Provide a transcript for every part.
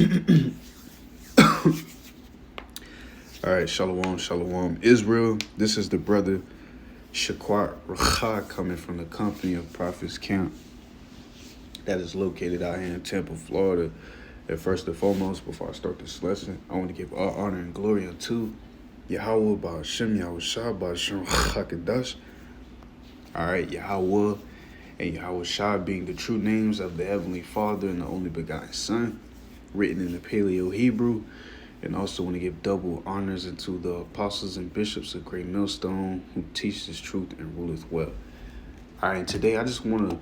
All right, shalom, shalom, Israel. This is the brother Shaquat Racha coming from the company of Prophets Camp that is located out here in Tampa, Florida. And first and foremost, before I start this lesson, I want to give all honor and glory unto Yahweh Ba'ashem, Yahweh Shah, Ba'ashem Chakadash. All right, Yahweh and Yahweh Shah being the true names of the Heavenly Father and the only begotten Son, written in the Paleo Hebrew. And also want to give double honors unto the apostles and bishops of Great Millstone who teach this truth and ruleth well. All right, today I just want to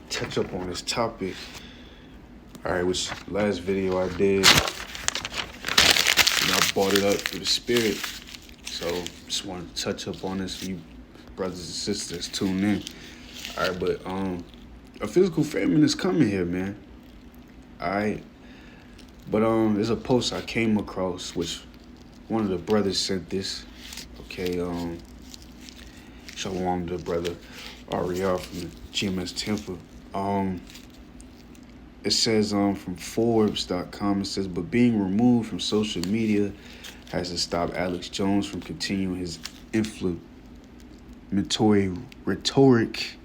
touch up on this topic. All right, which last video I did, I brought it up through the Spirit. So just wanted to touch up on this for you brothers and sisters tune in. All right, but a physical famine is coming here, man. All right. But there's a post I came across, which one of the brothers sent this. Okay, shalom to brother RER from the GMS Tampa. It says from Forbes.com, it says, but being removed from social media has to stop Alex Jones from continuing his inflammatory rhetoric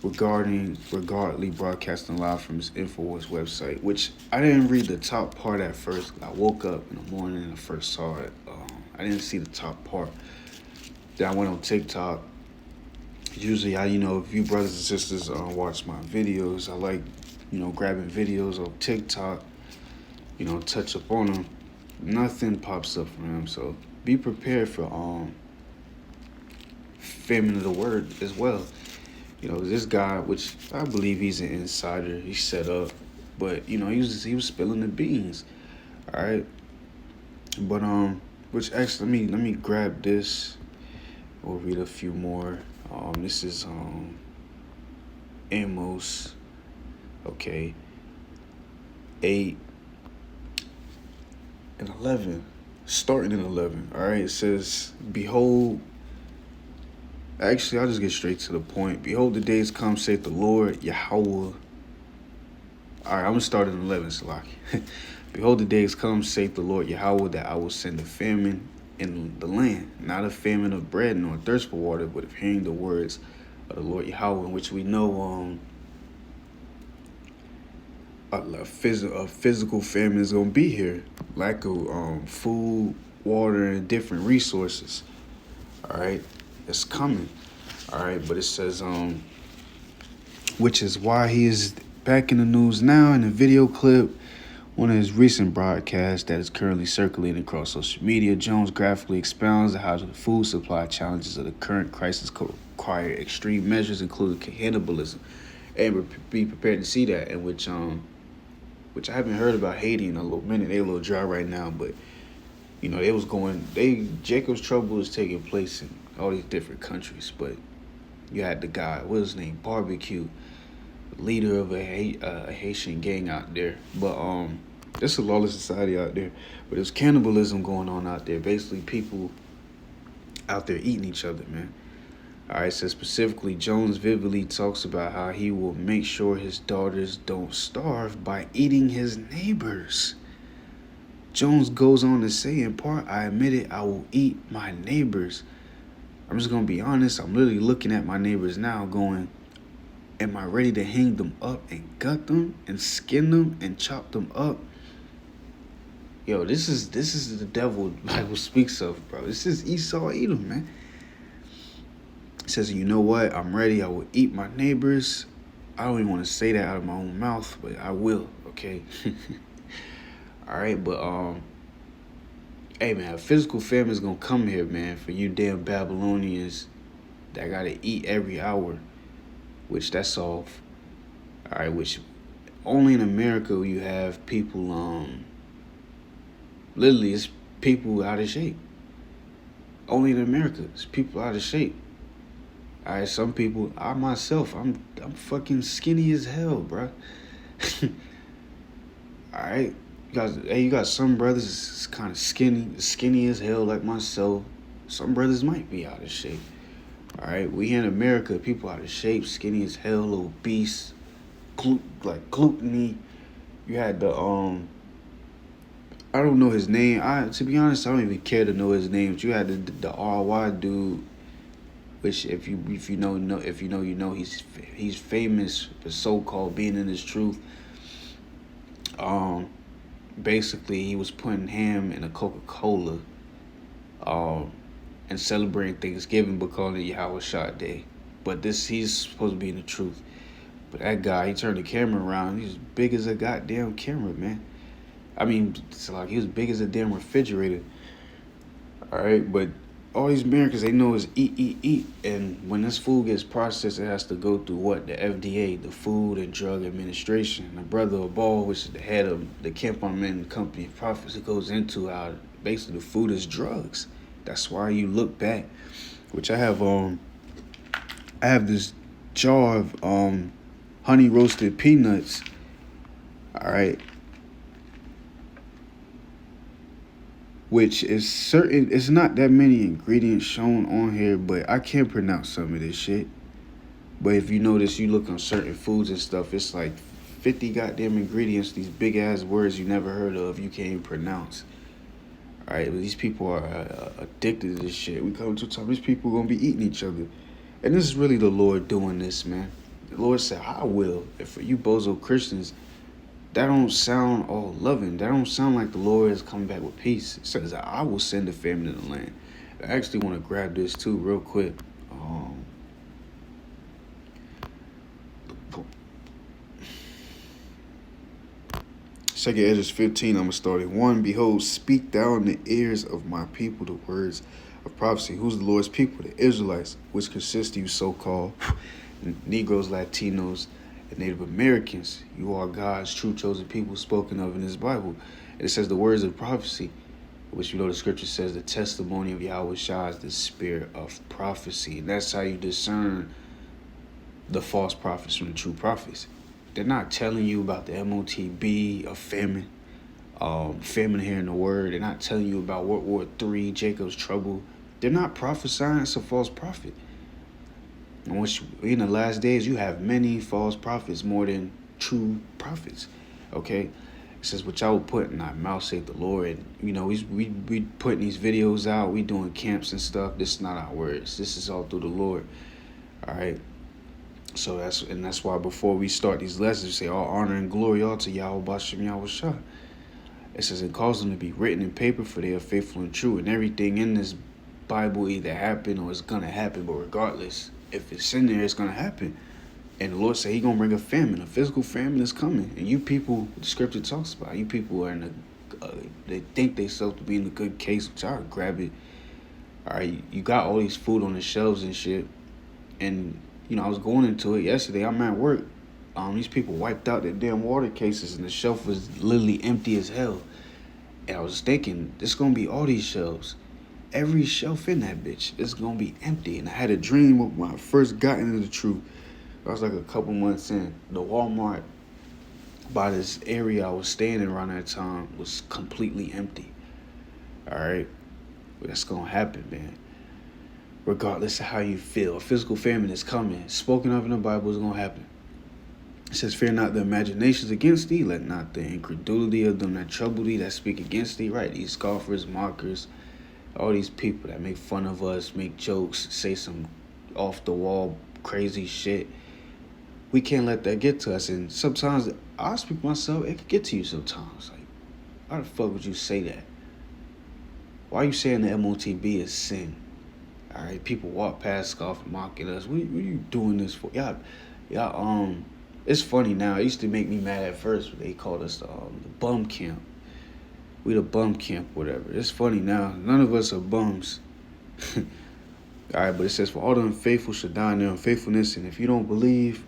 regardlessly broadcasting live from his InfoWars website, which I didn't read the top part at first. I woke up in the morning and I first saw it. I didn't see the top part. Then I went on TikTok. Usually, if you brothers and sisters watch my videos, I like, grabbing videos on TikTok, touch up on them. Nothing pops up from them, so be prepared for famine of the word as well. This guy, which I believe he's an insider, he's set up, but he was spilling the beans. All right. But which actually let me grab this. We'll read a few more. This is Amos. Okay. 8 and 11. Starting in 11. All right. It says, behold. Actually, I'll just get straight to the point. Behold, the days come, saith the Lord, Yahweh. All right, I'm going to start at 11, Salaki. Behold, the days come, saith the Lord, Yahweh, that I will send a famine in the land, not a famine of bread nor thirst for water, but of hearing the words of the Lord Yahweh, in which we know a physical famine is going to be here. Lack of food, water, and different resources. All right. It's coming. All right, but it says, which is why he is back in the news now in a video clip. One of his recent broadcasts that is currently circulating across social media, Jones graphically expounds how the food supply challenges of the current crisis could require extreme measures, including cannibalism. And be prepared to see that, in which I haven't heard about Haiti in a little minute. They're a little dry right now, but Jacob's trouble is taking place in all these different countries, but you had the guy, what's his name, Barbecue, leader of a Haitian gang out there. But there's a lawless society out there, but there's cannibalism going on out there. Basically, people out there eating each other, man. All right, so specifically, Jones vividly talks about how he will make sure his daughters don't starve by eating his neighbors. Jones goes on to say, in part, I admit it, I will eat my neighbors. I'm just going to be honest. I'm literally looking at my neighbors now going, am I ready to hang them up and gut them and skin them and chop them up? Yo, this is the devil the Bible speaks of, bro. This is Esau Edom, man. It says, you know what? I'm ready. I will eat my neighbors. I don't even want to say that out of my own mouth, but I will, okay? All right, but hey, man, physical famine is going to come here, man, for you damn Babylonians that got to eat every hour, which that's off. All right, which only in America you have people, literally it's people out of shape. Only in America, it's people out of shape. All right, some people, I myself, I'm fucking skinny as hell, bro. All right. You got some brothers that's kind of skinny as hell like myself. Some brothers might be out of shape. All right, we in America, people out of shape, skinny as hell, obese, like gluttony, You had the I don't know his name. I To be honest, I don't even care to know his name. But you had the RY dude, which if you know he's famous for so called being in his truth. Um, Basically he was putting ham in a Coca Cola, um, and celebrating Thanksgiving because of Yahweh Shah Day. But he's supposed to be in the truth. But that guy, he turned the camera around. He's big as a goddamn camera, man. I mean, it's like he was big as a damn refrigerator. All right, but all these Americans, they know is eat, eat, eat. And when this food gets processed, it has to go through what? The FDA, the Food and Drug Administration. And the brother of Ball, which is the head of the Camp Armament Company of Profits, it goes into how basically the food is drugs. That's why you look back, which I have this jar of honey roasted peanuts. All right, which is certain. It's not that many ingredients shown on here, but I can't pronounce some of this shit. But if you notice, you look on certain foods and stuff, it's like 50 goddamn ingredients. These big ass words you never heard of, you can't even pronounce. All right, but these people are addicted to this shit. We come to a time these people are gonna be eating each other, and this is really the Lord doing this, man. The Lord said, "I will." And for you bozo Christians, that don't sound all loving. That don't sound like the Lord is coming back with peace. It says, "I will send a famine in the land." I actually want to grab this too, real quick. Second Ezra 15, I'm going to start at 1. Behold, speak thou in the ears of my people the words of prophecy. Who's the Lord's people? The Israelites, which consist of you so-called Negroes, Latinos, and Native Americans. You are God's true chosen people spoken of in this Bible. And it says the words of prophecy, which the scripture says the testimony of Yahweh Shah is the spirit of prophecy. And that's how you discern the false prophets from the true prophets. They're not telling you about the MOTB of famine, famine here in the word. They're not telling you about World War III, Jacob's trouble. They're not prophesying. It's a false prophet. And in the last days, you have many false prophets more than true prophets. Okay? It says, which I will put in thy mouth, saith the Lord. And, we putting these videos out. We doing camps and stuff. This is not our words. This is all through the Lord. All right? So that's why before we start these lessons, we say all honor and glory all to Yahweh Bashem Yahweh Shah. It says it calls them to be written in paper, for they are faithful and true. And everything in this Bible either happened or it's gonna happen. But regardless, if it's in there, it's gonna happen. And the Lord said He gonna bring a famine. A physical famine is coming. And you people, the scripture talks about, you people are in they think they self to be in a good case, which I'll grab it. All right, you got all these food on the shelves and shit, and I was going into it yesterday. I'm at work. These people wiped out their damn water cases, and the shelf was literally empty as hell. And I was thinking, this gonna be all these shelves. Every shelf in that bitch is gonna be empty. And I had a dream when I first got into the truth. I was like a couple months in. The Walmart by this area I was staying in around that time was completely empty. All right, but that's gonna happen, man. Regardless of how you feel, a physical famine is coming. Spoken of in the Bible is going to happen. It says, fear not the imaginations against thee. Let not the incredulity of them that trouble thee, that speak against thee. Right? These scoffers, mockers, all these people that make fun of us, make jokes, say some off-the-wall crazy shit. We can't let that get to us. And sometimes, I speak myself, it could get to you sometimes. Like, why the fuck would you say that? Why are you saying the MOTB is sin? All right, people walk past, scoff, mocking us. What are you doing this for? Y'all, it's funny now. It used to make me mad at first. They called us the bum camp. We the bum camp, whatever. It's funny now. None of us are bums. All right, but it says, for all the unfaithful shall die in their unfaithfulness. And if you don't believe,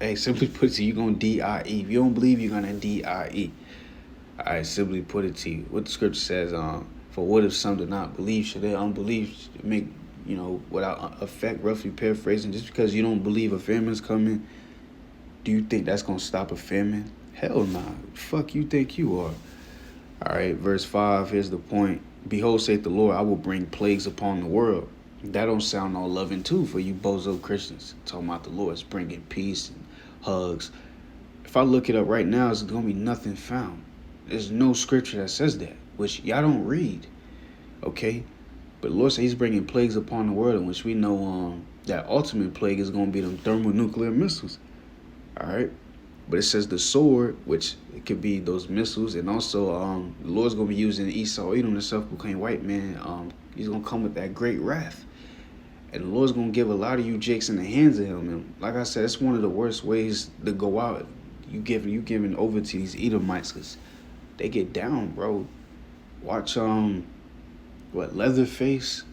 hey, simply put it to you, you're going to D-I-E. If you don't believe, you're going to D-I-E. All right, simply put it to you. What the scripture says, for what if some do not believe? Should their unbelief make, without effect, roughly paraphrasing, just because you don't believe a famine's coming, do you think that's going to stop a famine? Hell nah. Fuck you think you are. All right, verse 5, here's the point. Behold, saith the Lord, I will bring plagues upon the world. That don't sound all loving too for you bozo Christians. Talking about the Lord's bringing peace and hugs. If I look it up right now, it's gonna be nothing found. There's no scripture that says that, which y'all don't read. Okay, but the Lord said He's bringing plagues upon the world, in which we know that ultimate plague is gonna be them thermonuclear missiles. All right, but it says the sword, which it could be those missiles, and also the Lord's gonna be using Esau, Edom, the self-proclaimed white man. He's gonna come with that great wrath. And the Lord's gonna give a lot of you jakes in the hands of him. And like I said, it's one of the worst ways to go out. You giving over to these Edomites, because they get down, bro. Watch Leatherface,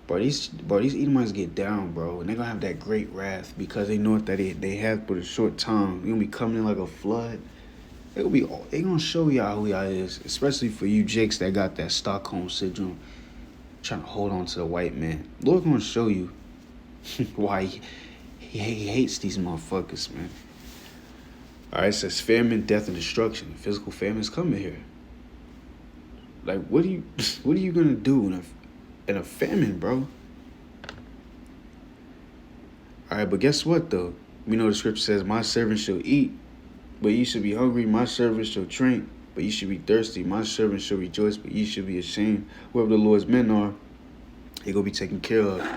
bro. These Edomites get down, bro, and they're gonna have that great wrath because they know that they have for a short time. They're gonna be coming in like a flood. They gonna show y'all who y'all is, especially for you jakes that got that Stockholm syndrome, trying to hold on to the white man. Lord gonna show you why he hates these motherfuckers, man. All right, it says famine, death, and destruction. Physical famine is coming here. Like, what are you gonna do in a famine, bro? All right, but guess what though? We know the scripture says, "My servant shall eat, but you should be hungry. My servant shall drink, but you should be thirsty. My servant shall rejoice, but you should be ashamed. Whoever the Lord's men are, they gonna be taken care of." All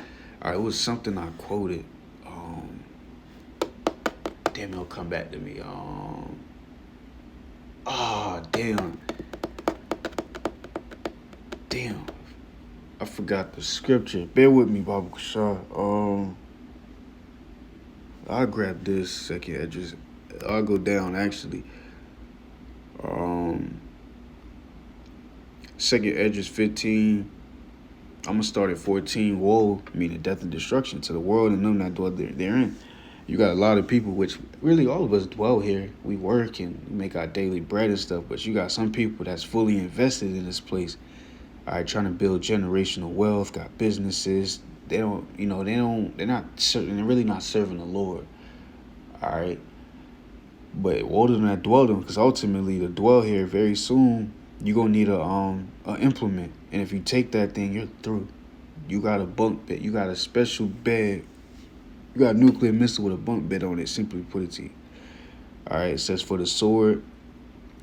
right, it was something I quoted. Damn, it'll come back to me. Damn. I forgot the scripture. Bear with me, Baba Kashar. I'll grab this second address. I'll go down actually. Second address 15. I'm gonna start at 14. Woe, meaning death and destruction to the world and them that dwell therein. You got a lot of people, which really all of us dwell here. We work and make our daily bread and stuff, but you got some people that's fully invested in this place. All right, trying to build generational wealth, got businesses. They're really not serving the Lord. All right. But woe to them that dwell them, because ultimately to dwell here very soon, you're gonna need a implement. And if you take that thing, you're through. You got a bunk bed, you got a special bed. You got a nuclear missile with a bunk bed on it, simply put it to you. All right, it says, "For the sword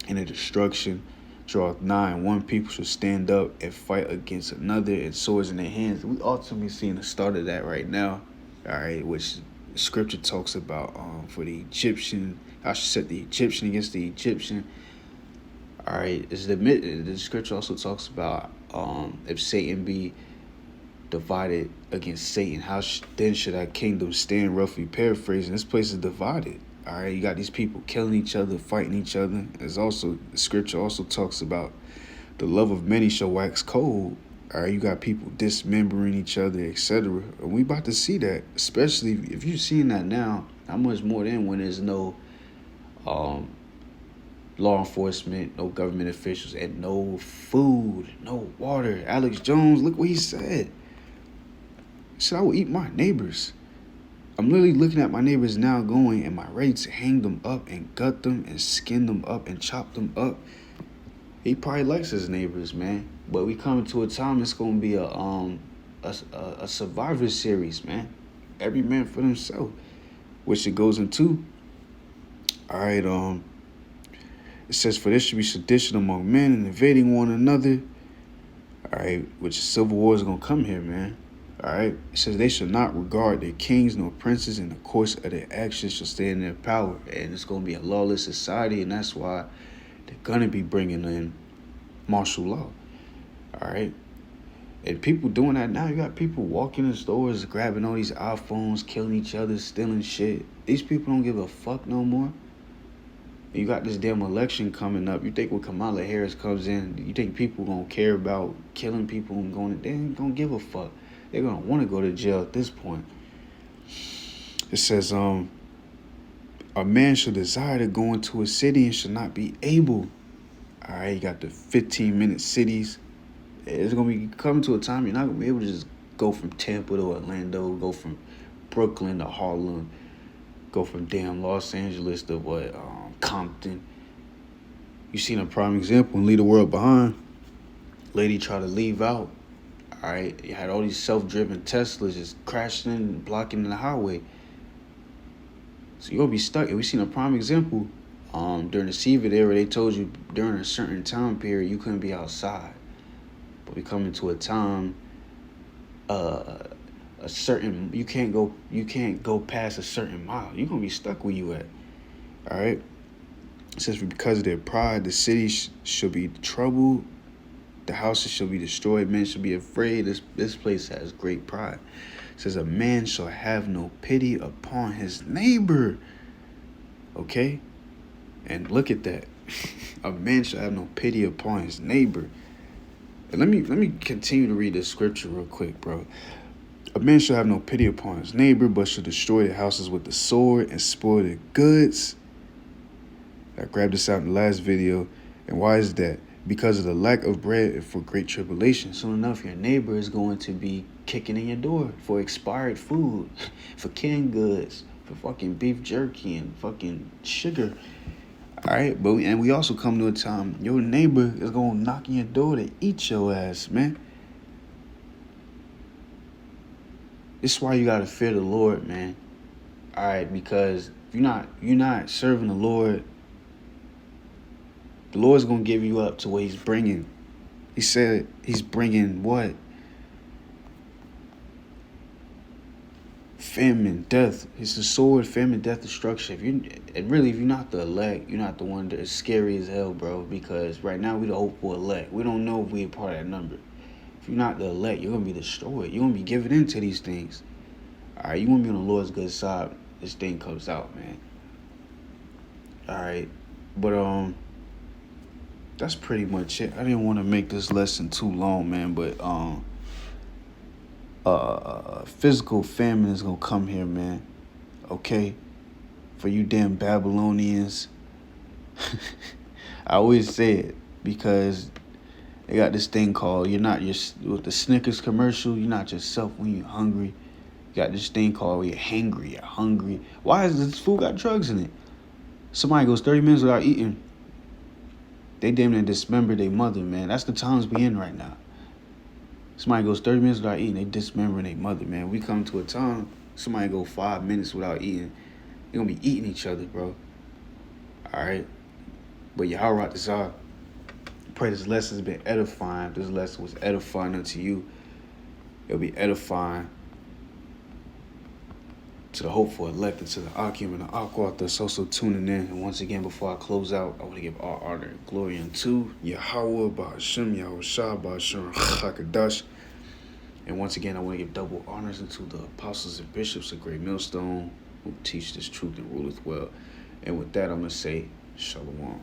and the destruction draweth nigh, and one people shall stand up and fight against another, and swords in their hands." We ultimately seeing the start of that right now. All right, which scripture talks about for the Egyptian. I should set the Egyptian against the Egyptian. All right, the scripture also talks about if Satan be divided against Satan, how then should our kingdom stand? Roughly paraphrasing, this place is divided. All right, you got these people killing each other, fighting each other. There's also, the scripture also talks about the love of many shall wax cold. All right, you got people dismembering each other, etc. And we about to see that, especially if you're seeing that now. How much more then when there's no law enforcement, no government officials, and no food, no water. Alex Jones, look what he said. He said, "I will eat my neighbors." I'm literally looking at my neighbors now going, am I ready to hang them up and gut them and skin them up and chop them up? He probably likes his neighbors, man. But we coming to a time it's gonna be a survivor series, man. Every man for themselves. Which it goes into. All right, it says, "For there should be sedition among men and invading one another." All right, which civil war is gonna come here, man. All right, it says, "They shall not regard their kings nor princes, and the course of their actions shall stay in their power." And it's gonna be a lawless society, and that's why they're gonna be bringing in martial law. All right, and people doing that now. You got people walking in stores, grabbing all these iPhones, killing each other, stealing shit. These people don't give a fuck no more. You got this damn election coming up. You think when Kamala Harris comes in, you think people gonna care about killing people and going? They ain't gonna give a fuck. They're gonna want to go to jail at this point. It says, "A man should desire to go into a city and should not be able." All right, you got the 15-minute cities. It's gonna be coming to a time you're not gonna be able to just go from Tampa to Orlando, go from Brooklyn to Harlem, go from damn Los Angeles to Compton. You seen a prime example in Leave the World Behind. Lady tried to leave out. All right, you had all these self-driven Teslas just crashing in and blocking the highway. So you're gonna be stuck. And we seen a prime example. During the Sevid era, they told you during a certain time period you couldn't be outside. But we come into a time, uh, a certain you can't go past a certain mile. You're gonna be stuck where you at. All right. It says because of their pride, the city shall be troubled. The houses shall be destroyed. Men shall be afraid. This place has great pride. It says a man shall have no pity upon his neighbor. Okay? And look at that. A man shall have no pity upon his neighbor. And let me continue to read this scripture real quick, bro. A man shall have no pity upon his neighbor, but shall destroy the houses with the sword and spoil the goods. I grabbed this out in the last video. And why is that? Because of the lack of bread and for great tribulation. Soon enough, your neighbor is going to be kicking in your door for expired food, for canned goods, for fucking beef jerky and fucking sugar. All right, but we also come to a time your neighbor is going to knock on your door to eat your ass, man. This is why you got to fear the Lord, man. All right, because if you're not serving the Lord's going to give you up to what he's bringing. He said he's bringing what? Famine, death. It's the sword, famine, death, destruction. If you're not the elect, you're not the one that is scary as hell, bro. Because right now we the hopeful elect. We don't know if we're part of that number. If you're not the elect, you're gonna be destroyed. You're gonna be given into these things. All right, you want to be on the Lord's good side. This thing comes out, man. All right, but that's pretty much it. I didn't want to make this lesson too long, man. But physical famine is gonna come here, man. Okay, for you damn Babylonians. I always say it because they got this thing called with the Snickers commercial. You're not yourself when you're hungry. You got this thing called you're hangry. You're hungry. Why is this food got drugs in it? Somebody goes 30 minutes without eating. They damn near dismember their mother, man. That's the times we in right now. Somebody goes 30 minutes without eating, they dismembering their mother, man. We come to a time, somebody go 5 minutes without eating, they're going to be eating each other, bro. All right? But Yahweh Ratazah, pray this lesson has been edifying. This lesson was edifying unto you. It'll be edifying to the hopeful elect and to the Akim and the Aqua that's also tuning in. And once again, before I close out, I want to give all honor and glory unto Yahweh, Ba'ashem, Yahweh Shah, Ba'ashem, Hakadash. And once again, I want to give double honors unto the apostles and bishops of Great Millstone who teach this truth and ruleth well. And with that, I'm going to say, Shalom.